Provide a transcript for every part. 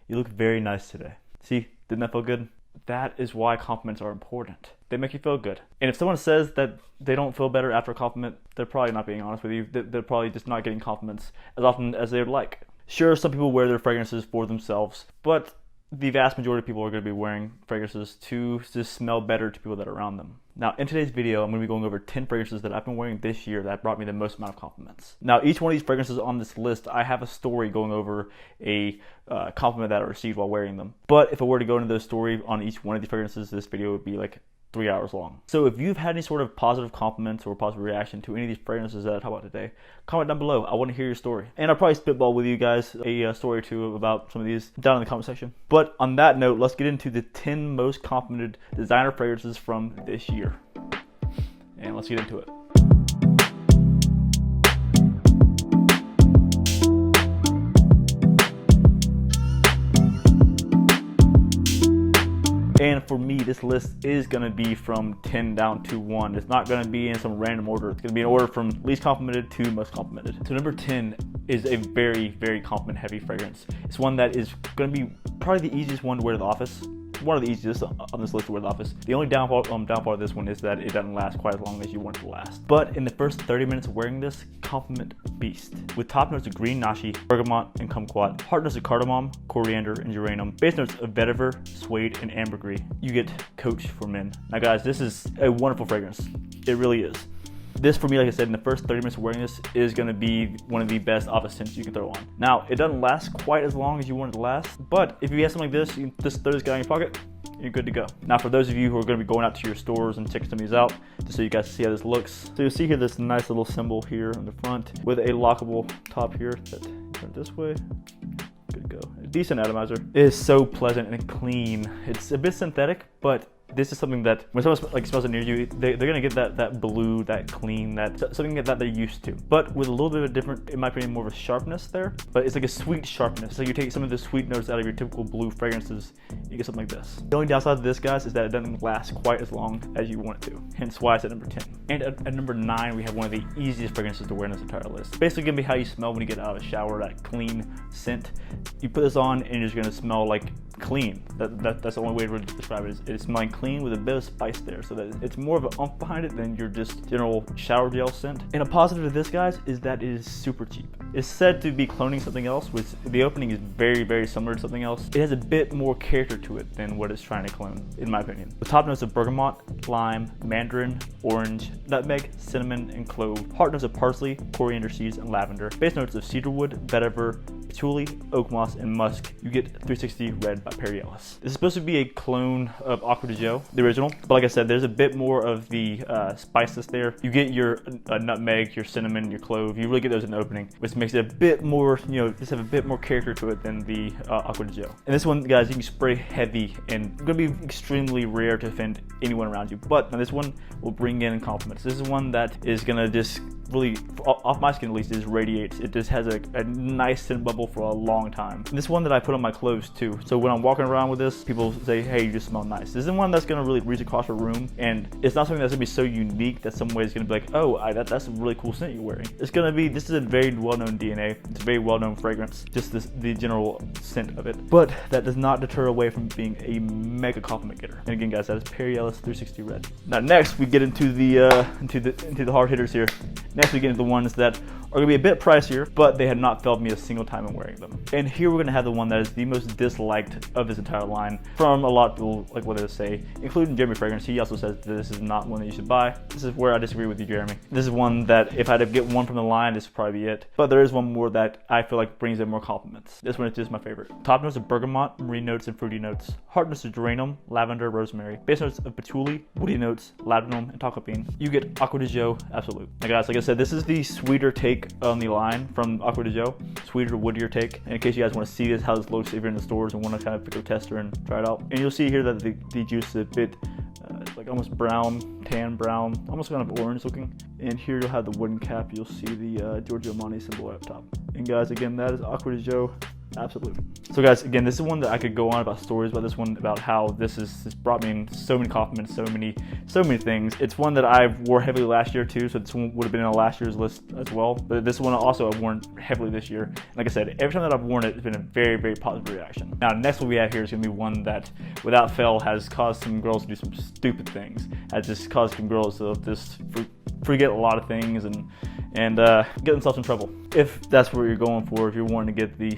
You look very nice today. See, didn't that feel good? That is why compliments are important. They make you feel good. And if someone says that they don't feel better after a compliment, they're probably not being honest with you. They're probably just not getting compliments as often as they would like. Sure, some people wear their fragrances for themselves, but the vast majority of people are going to be wearing fragrances to just smell better to people that are around them. Now, in today's video, I'm going to be going over 10 fragrances that I've been wearing this year that brought me the most amount of compliments. Now, each one of these fragrances on this list, I have a story going over a compliment that I received while wearing them. But if I were to go into the story on each one of these fragrances, this video would be like 3 hours long. So if you've had any sort of positive compliments or positive reaction to any of these fragrances that I talk about today, comment down below. I want to hear your story. And I'll probably spitball with you guys a story or two about some of these down in the comment section. But on that note, let's get into the 10 most complimented designer fragrances from this year. And let's get into it. And for me, this list is going to be from 10 down to 1. It's not going to be in some random order. It's going to be in order from least complimented to most complimented. So number 10 is a very, very compliment heavy fragrance. It's one that is going to be probably the easiest one to wear to the office. One of the easiest on this list to wear to the office. The only downfall of this one is that it doesn't last quite as long as you want it to last. But in the first 30 minutes of wearing this, compliment beast. With top notes of green nashi, bergamot, and kumquat, heart notes of cardamom, coriander, and geranium, base notes of vetiver, suede, and ambergris, you get Coach for men. Now guys, this is a wonderful fragrance. It really is. This, for me, like I said, in the first 30 minutes of wearing this is going to be one of the best office scents you can throw on. Now, it doesn't last quite as long as you want it to last, but if you have something like this, you can just throw this guy in your pocket, you're good to go. Now, for those of you who are going to be going out to your stores and checking some of these out, just so you guys see how this looks. So you'll see here this nice little symbol here on the front with a lockable top here that turn this way. Good to go. A decent atomizer. It is so pleasant and clean. It's a bit synthetic, but this is something that when someone smells it near you, they're gonna get that blue, that clean, something that they're used to. But with a little bit of a different, in my opinion, more of a sharpness there. But it's like a sweet sharpness. So you take some of the sweet notes out of your typical blue fragrances, you get something like this. The only downside of this, guys, is that it doesn't last quite as long as you want it to. Hence why it's at number 10. And at number 9, we have one of the easiest fragrances to wear in this entire list. Basically gonna be how you smell when you get out of a shower, that clean scent. You put this on and you're just gonna smell like clean. That's the only way to really describe it. It's smelling clean with a bit of spice there, so that it's more of an oomph behind it than your just general shower gel scent. And a positive of this, guys, is that it is super cheap. It's said to be cloning something else, which the opening is very, very similar to something else. It has a bit more character to it than what it's trying to clone, in my opinion. The top notes of bergamot, lime, mandarin, orange, nutmeg, cinnamon, and clove. Heart notes of parsley, coriander seeds, and lavender. Base notes of cedarwood, vetiver, patchouli, oak moss, and musk. You get 360 Red by Perry Ellis. This is supposed to be a clone of Acqua di Gio, the original, but like I said, there's a bit more of the spices there. You get your nutmeg, your cinnamon, your clove. You really get those in the opening, which makes it a bit more, just have a bit more character to it than the Acqua di Gio. And this one, guys, you can spray heavy and it's gonna be extremely rare to offend anyone around you. But now this one will bring in compliments. This is one that is gonna just really, off my skin at least, it just radiates. It just has a nice scent bubble for a long time. And this is one that I put on my clothes too. So when I'm walking around with this, people say, hey, you just smell nice. This is one that's gonna really reach across a room, and it's not something that's gonna be so unique that some way is gonna be like, oh, that's a really cool scent you're wearing. It's gonna be, this is a very well-known DNA. It's a very well-known fragrance, just the general scent of it. But that does not deter away from being a mega compliment getter. And again, guys, that is Perry Ellis 360 Red. Now next we get into the hard hitters here. Next we get into the ones that are gonna be a bit pricier, but they had not failed me a single time in wearing them. And here we're gonna have the one that is the most disliked of this entire line from a lot of people, like what they say, including Jeremy Fragrance. He also says that this is not one that you should buy. This is where I disagree with you, Jeremy. This is one that if I had to get one from the line, this would probably be it. But there is one more that I feel like brings in more compliments. This one is just my favorite. Top notes of bergamot, marine notes, and fruity notes. Heart notes of geranium, lavender, rosemary. Base notes of patchouli, woody notes, labdanum, and tocopine. You get Acqua di Gio Absolute. Now guys, like I said, this is the sweeter take on the line from Acqua di Gio. Sweeter, woodier take. And in case you guys want to see this, how this looks if you're in the stores and want to kind of pick a tester and try it out. And you'll see here that the juice is a bit like almost brown, tan brown, almost kind of orange looking. And here you'll have the wooden cap. You'll see the Giorgio Armani symbol up top. And guys, again, that is Acqua di Gio Absolutely. So guys, again, this is one that I could go on about stories about this one, about how this brought me in so many compliments, so many things. It's one that I wore heavily last year too, so this one would have been in last year's list as well. But this one also I've worn heavily this year. And like I said, every time that I've worn it, it's been a very, very positive reaction. Now, next one we have here is gonna be one that, without fail, has caused some girls to do some stupid things. Has just caused some girls to just forget a lot of things and get themselves in trouble. If that's what you're going for, if you're wanting to get the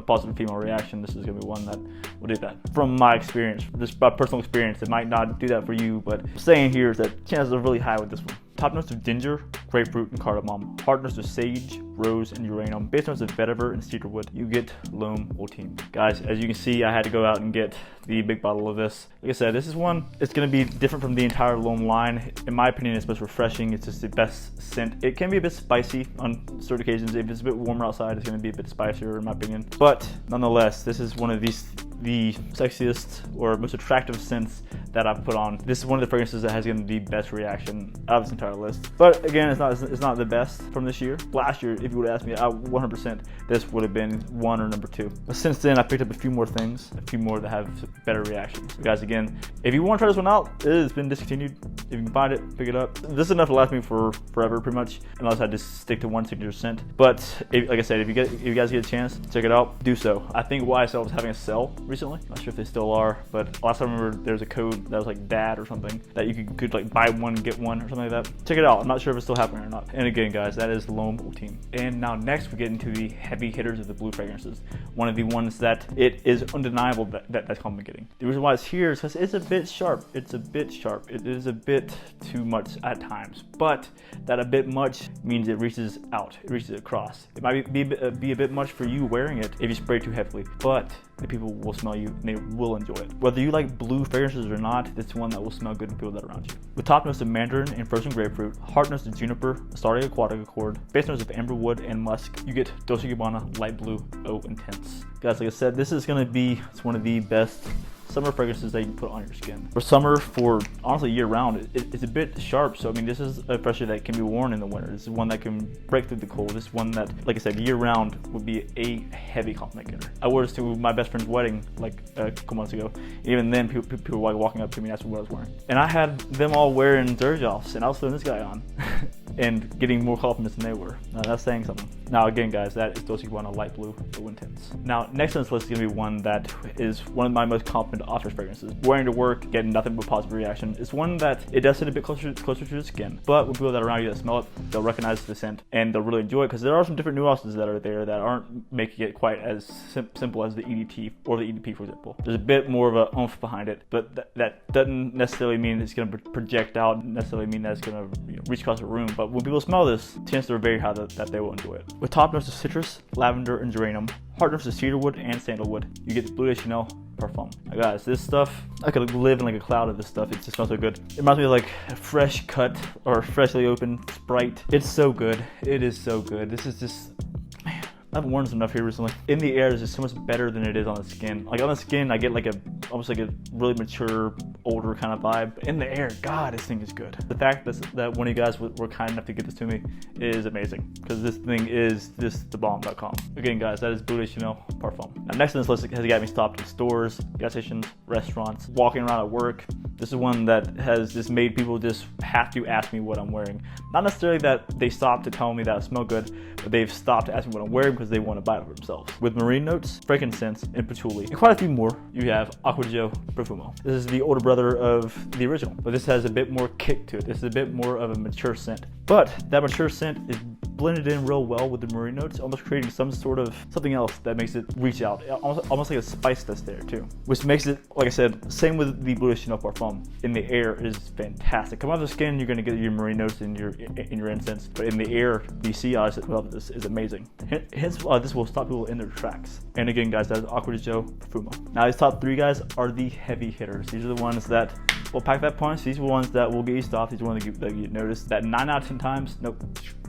positive female reaction, this is gonna be one that will do that. From my experience, this personal experience, it might not do that for you, but saying here is that chances are really high with this one. Top notes of ginger, grapefruit, and cardamom. Heart notes of sage, rose, and geranium. Base notes of vetiver and cedarwood. You get L'Homme Ultime. Guys, as you can see, I had to go out and get the big bottle of this. Like I said, this is one, it's gonna be different from the entire L'Homme line. In my opinion, it's most refreshing. It's just the best scent. It can be a bit spicy on certain occasions. If it's a bit warmer outside, it's gonna be a bit spicier in my opinion. But nonetheless, this is one of the sexiest or most attractive scents that I've put on. This is one of the fragrances that has given the best reaction out of this entire list. But again, it's not the best from this year. Last year, if you would have asked me, 100% this would have been 1 or number 2. But since then, I picked up a few more things, a few more that have better reactions. So guys, again, if you want to try this one out, it has been discontinued. If you can find it, pick it up. This is enough to last me for forever, pretty much, unless I just stick to one signature scent. But like I said, if you guys get a chance, check it out. Do so. I think YSL was having a sale recently. Not sure if they still are, but last time I remember there was a code that was like DAD or something that you could like buy one get one or something like that. Check it out. I'm not sure if it's still happening or not. And again, guys, that is L'Homme Ultime. And now next we get into the heavy hitters of the blue fragrances. One of the ones that it is undeniable that's compliment getting. The reason why it's here is because it's a bit sharp. It's a bit sharp. It is a bit too much at times, but that a bit much means it reaches out. It reaches across. It might be a bit much for you wearing it if you spray too heavily, but the people will smell you and they will enjoy it. Whether you like blue fragrances or not, it's one that will smell good to people that are around you. With top notes of mandarin and frozen grapefruit, heart notes of juniper, Starry Aquatic Accord, base notes of amberwood and musk, you get Dolce & Gabbana Light Blue Eau Intense. Guys, like I said, this is gonna be one of the best summer fragrances that you can put on your skin. For summer, for honestly year round, it's a bit sharp. So I mean, this is a fragrance that can be worn in the winter. This is one that can break through the cold. This is one that, like I said, year round would be a heavy compliment getter. I wore this to my best friend's wedding like a couple months ago. Even then, people were like walking up to me and asking what I was wearing. And I had them all wearing jersey offs, and I was throwing this guy on. And getting more compliments than they were. Now that's saying something. Now again, guys, that is Dolce & Gabbana Light Blue Eau Intense. Now next on this list is gonna be one that is one of my most complimented office fragrances. Wearing to work, getting nothing but positive reaction. It's one that it does sit a bit closer to the skin, but when people that are around you that smell it, they'll recognize the scent and they'll really enjoy it, because there are some different nuances that are there that aren't making it quite as simple as the EDT or the EDP, for example. There's a bit more of a oomph behind it, but that doesn't necessarily mean it's gonna project out, necessarily mean that it's gonna reach across the room. But when people smell this, chances are very high that they will enjoy it. With top notes of citrus, lavender, and geranium, heart notes of cedarwood and sandalwood, you get the Bleu de Chanel Parfum. Now guys, this stuff, I could live in like a cloud of this stuff. It just smells so good. It reminds me of like a fresh cut or freshly opened Sprite. It's so good. It is so good. This is just, man, I haven't worn this enough here recently. In the air, it's just so much better than it is on the skin. Like on the skin, I get like almost like a really mature, older kind of vibe. In the air, God, this thing is good. The fact that one of you guys were kind enough to get this to me is amazing, because this thing is just thebomb.com. Again, guys, that is Bleu de Chanel Parfum. Now, next on this list has got me stopped in stores, gas stations, restaurants, walking around at work. This is one that has just made people just have to ask me what I'm wearing. Not necessarily that they stopped to tell me that I smell good, but they've stopped to ask me what I'm wearing because they want to buy it for themselves. With marine notes, frankincense, and patchouli, and quite a few more, you have Acqua di Gio Profumo. This is the older brother of the original, but this has a bit more kick to it. This is a bit more of a mature scent. But that mature scent is blended in real well with the marine notes, almost creating some sort of something else that makes it reach out. Almost like a spice that's there too, which makes it, like I said, same with the Bleu de Chanel Parfum. In the air is fantastic. Come out of the skin, you're gonna get your marine notes in your incense, but in the air, the sea ice of this is amazing. Hence, this will stop people in their tracks. And again, guys, that is Acqua di Gio Profumo. Now, these top 3 guys are the heavy hitters. These are the ones that will pack that punch. These are the ones that will get you stopped. These are the ones that get noticed. That 9 out of 10 times, nope,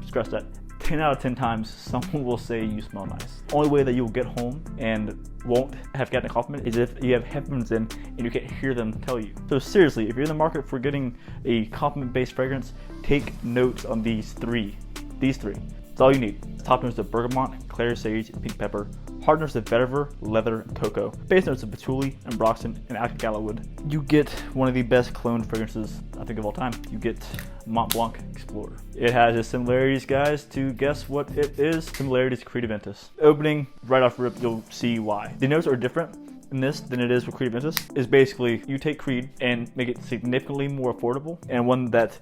scratch that. 10 out of 10 times, someone will say you smell nice. Only way that you'll get home and won't have gotten a compliment is if you have headphones in and you can't hear them tell you. So seriously, if you're in the market for getting a compliment-based fragrance, take notes on these three. These 3. That's all you need. Top notes of bergamot, clary sage, and pink pepper. Hard notes of vetiver, leather, and cocoa. Base notes of patchouli, ambroxan, and alkali wood. You get one of the best clone fragrances, I think, of all time. You get Mont Blanc Explorer. It has its similarities, guys, to guess what it is. Similarities to Creed Aventus. Opening, right off rip, you'll see why. The notes are different in this than it is for Creed Aventus. Is basically you take Creed and make it significantly more affordable and one that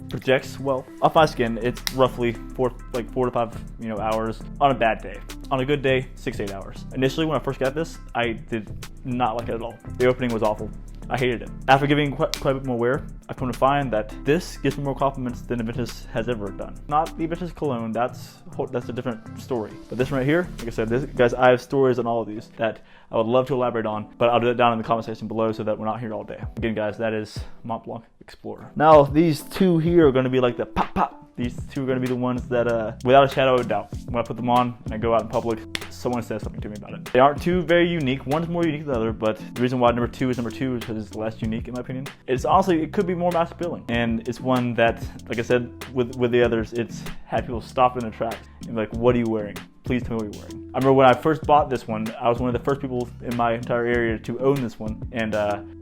projects well off my skin. It's roughly 4 to 5 hours on a bad day. On a good day, 6 to 8 hours. Initially, when I first got this, I did not like it at all. The opening was awful. I hated it. After giving quite a bit more wear, I've come to find that this gives me more compliments than Aventus has ever done. Not the Aventus cologne, that's a different story. But this one right here, like I said, guys, I have stories on all of these that I would love to elaborate on, but I'll do that down in the comment section below so that we're not here all day. Again, guys, that is Mont Blanc Explorer. Now, these two here are gonna be like the pop pop. These two are gonna be the ones that, without a shadow of a doubt, when I put them on and I go out in public, someone says something to me about it. They aren't two very unique. One's more unique than the other, but the reason why number two is because it's less unique, in my opinion. It's honestly, it could be more mass appealing. And it's one that, like I said, with the others, it's had people stop in their tracks and be like, what are you wearing? Please tell me what you're wearing. I remember when I first bought this one, I was one of the first people in my entire area to own this one. And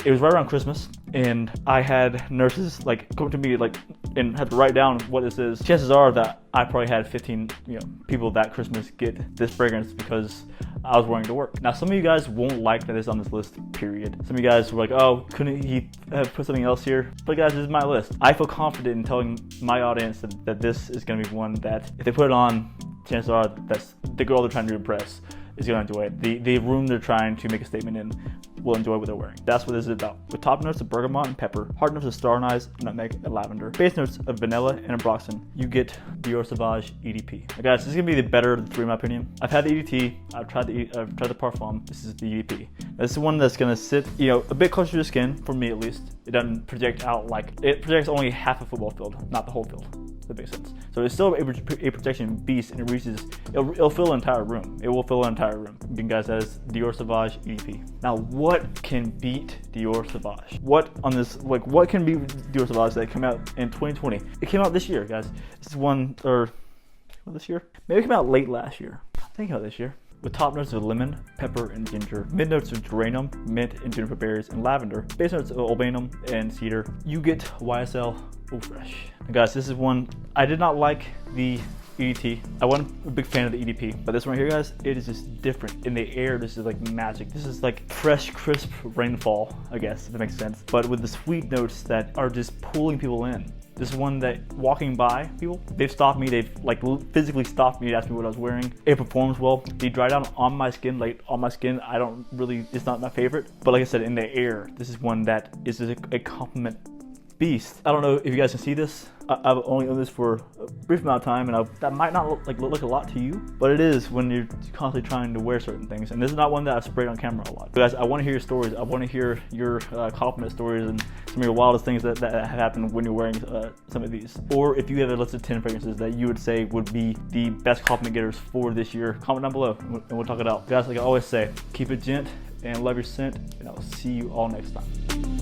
it was right around Christmas. And I had nurses like come to me and had to write down what this is. Chances are that I probably had 15 people that Christmas get this fragrance because I was wearing it to work. Now, some of you guys won't like that it's on this list, period. Some of you guys were like, oh, couldn't he have put something else here? But guys, this is my list. I feel confident in telling my audience that this is gonna be one that if they put it on, chances are that's the girl they're trying to impress is going to enjoy it. The room they're trying to make a statement in will enjoy what they're wearing. That's what this is about. With top notes of bergamot and pepper, hard notes of star anise, nutmeg, and lavender, base notes of vanilla and ambroxan, you get Dior Sauvage EDP. Now guys, this is gonna be the better of the three in my opinion. I've had the EDT, I've tried the Parfum. This is the EDP. Now, this is one that's gonna sit, a bit closer to the skin, for me at least. It doesn't project out it projects only half a football field, not the whole field. That makes sense. So it's still a protection beast, and it'll fill an entire room. It will fill an entire room. Again, guys, that is Dior Sauvage EDP. Now, what can beat Dior Sauvage? What can beat Dior Sauvage that came out in 2020? It came out this year, guys. This is this year? Maybe it came out late last year. I think it came out this year. With top notes of lemon, pepper, and ginger, mid notes of geranium, mint, and juniper berries, and lavender, base notes of albanum and cedar, you get YSL Eau Fresh. And guys, this is one, I did not like the EDT. I wasn't a big fan of the EDP, but this one right here, guys, it is just different. In the air, this is like magic. This is like fresh, crisp rainfall, I guess, if it makes sense. But with the sweet notes that are just pulling people in. This is one that walking by people, they've stopped me, they've physically stopped me to ask me what I was wearing. It performs well. The dry down on my skin, it's not my favorite. But like I said, in the air, this is one that is a compliment beast. I don't know if you guys can see this. I've only owned this for a brief amount of time, and that might not look like a lot to you, but it is when you're constantly trying to wear certain things. And this is not one that I've sprayed on camera a lot. But guys, I want to hear your stories. I want to hear your compliment stories and some of your wildest things that have happened when you're wearing some of these. Or if you have a list of 10 fragrances that you would say would be the best compliment getters for this year, comment down below and we'll talk it out. Guys, like I always say, keep it gent and love your scent, and I'll see you all next time.